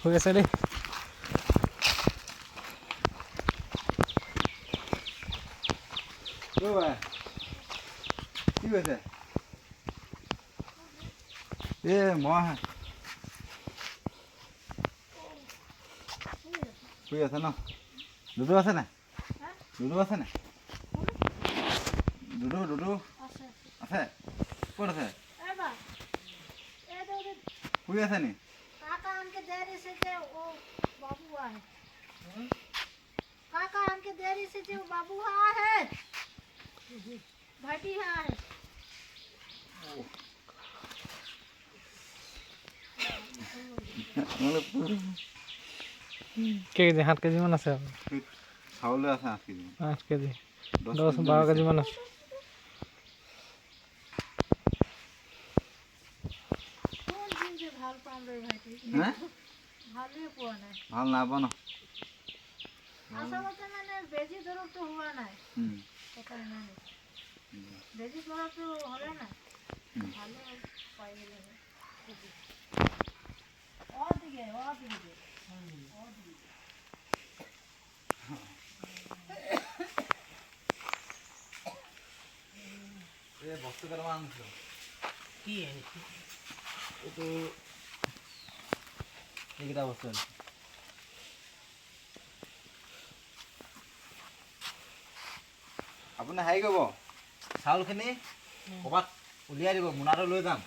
হৈ আছে দেই কি কৈছে এ মই শুই আছে ন দুদু আছে নাই দুদু আছে নাই দুদু দুদু আছে ক'ত আছে শুই আছে নি काका हमके देरी से जे वो बाबू आ है काका हमके देरी से जे वो बाबू आ है भाटी आ है কেজি 7 কেজি মান আছে চাউলে আছে 8 কেজি 8 কেজি 10-12 কেজি মান আছে कौन दिन से भाल पाम रे भाटी হ্যাঁ भाले पोआ नहीं ভাল না বনো आसामते मैंने बेजी दरब तो हुआ नहीं पता नहीं बेजी दरब तो होले ना भाले पाई ले और दिए এই বস্তু কেইটামান আনিছিলোঁ কি আনিছে এইটো এইকেইটা বস্তু আনিছোঁ আপুনি হেৰি কৰিব চাউলখিনি ক'ৰবাত উলিয়াই দিব মোনাটো লৈ যাম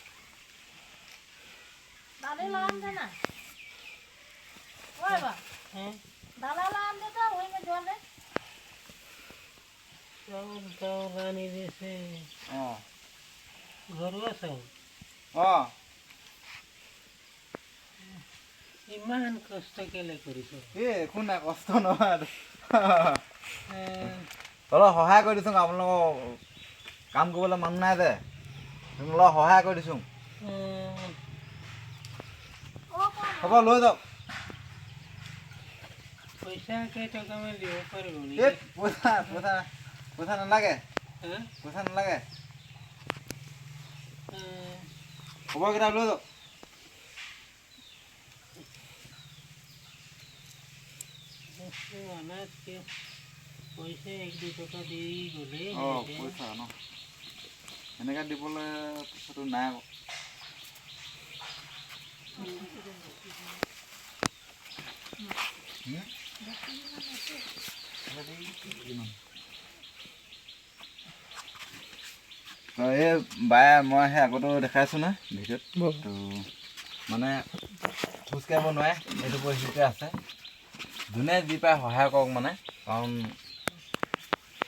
दाले लाम देना ओए बा হ্যাঁ दाला लाम देता वही में जोड़ ले চাউল আনি দিছে অঁ ঘৰুৱা চাউল অঁ ইমান কষ্ট কেলে কৰিছ এই একো নাই কষ্ট নহয় অলপ সহায় কৰি দিছোঁ আপোনালোকক কাম কৰিবলৈ মানুহ নাই যে অলপ সহায় কৰি দিছোঁ ओ कौन হ'ব লৈ যাওক পইচা কেইটকামান দিব পাৰিব এই পইচা পইচা পইচা নালাগে হ্যাঁ পইচা নালাগে খবৰকেইটা লৈ যাওক আনাতকে পইচা 1-2 টকা দি গ'লে অঁ পইচা ন এনেকৈ দিবলৈ পইচাটো নাই আকৌ এই বায়ে মই সেই আগতো দেখাইছোঁ নহয় ভিডিঅ'ত তো মানে খোজকাঢ়িব নোৱাৰে এইটো পৰিস্থিতি আছে যোনে যি পায় সহায় কৰক মানে কাৰণ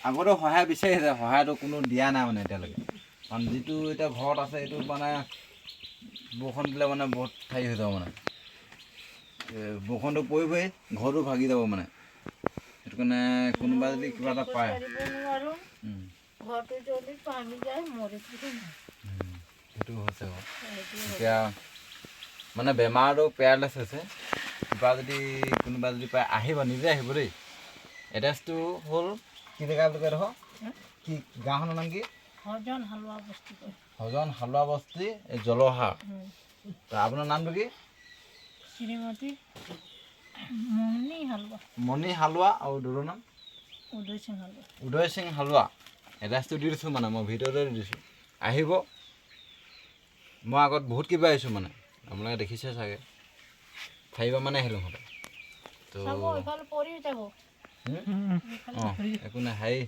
আগতেও সহায় বিচাৰিছে সহায়টো কোনো দিয়া নাই মানে এতিয়ালৈকে কাৰণ যিটো এতিয়া ঘৰত আছে এইটো মানে বৰষুণ দিলে মানে বহুত ঠাই হৈ যাব মানে বৰষুণটো পৰিবই ঘৰটো ভাগি যাব মানে সেইটো কাৰণে কোনোবা যদি কিবা এটা পায় নোৱাৰো ঘৰটো যদি পানী যায় মৰি থাকিম সেইটো হৈছে আকৌ এতিয়া মানে বেমাৰটো পেৰালাইছ হৈছে কিবা যদি কোনোবা যদি পায় আহিব নিজে আহিব দেই এড্ৰেছটো হ'ল কি জেগা বুলি কয় দেখোন কি গাঁওখনৰ নাম কি হজন হালৱা বস্তি কয় হজন হালোৱা বস্তি এই জলহাৰ আপোনাৰ নামটো কি শ্ৰীমতী মনি হালৱা মণি হালোৱা আৰু দুৰৰ নাম উদয় সিং হালৱা উদয় সিং হালোৱা এড্ৰেছটো দি দিছোঁ মানে মই ভিডিঅ'তে দি দিছোঁ আহিব মই আগত বহুত কিবা আহিছোঁ মানে আপোনালোকে দেখিছে চাগে চাৰিবাৰ মানে আহিলোঁ সদায় তো চাব ইফালে পৰি যাব অঁ একো নাই হেৰি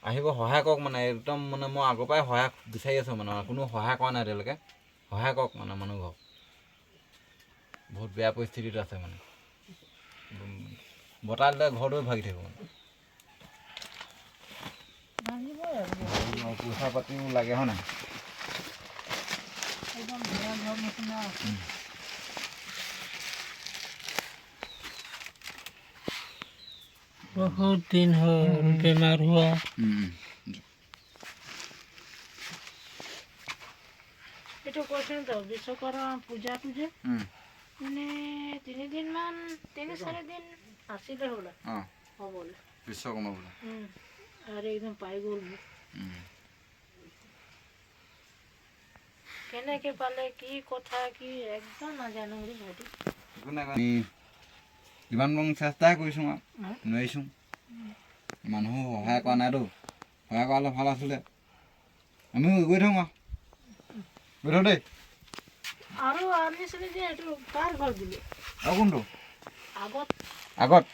আহিব সহায় কৰক মানে একদম মানে মই আগৰ পৰাই সহায় বিচাৰি আছোঁ মানে কোনো সহায় কৰা নাই এতিয়ালৈকে সহায় কৰক মানে মানুহ ঘৰক বহুত বেয়া পৰিস্থিতিত আছে মানে বতাহ দিলে ঘৰটো ভাগি থাকিব মানে ভাঙিবই আৰু পইচা পাতিও লাগে হয় নাই একদম ভৰা ঘৰ নিচিনা বহুত দিন হ'ল বেমাৰ হোৱা এইটো কৈছিল তো বিশ্বকৰ্মা পূজাটো যে মানে 3-4 দিন আছিলে হ'লে অঁ হ'বলৈ বিশ্বকৰ্মা বোলে আৰু একদম পাই গ'ল কেনেকৈ পালে কি কথা কি একদম নাজানো ৰে ভাইটি একো নাই আমি যিমান পাৰোঁ চেষ্টাই কৰিছোঁ আৰু নোৱাৰিছোঁ মানুহ সহায় কৰা নাইতো সহায় কৰা হ'লে ভাল আছিলে আমিও গৈ থাকোঁ আৰু গৈ থাকোঁ দেই আৰু আনিছিলে যে এইটো কাৰ ঘৰ দিলে আৰু কোনটো আগত আগত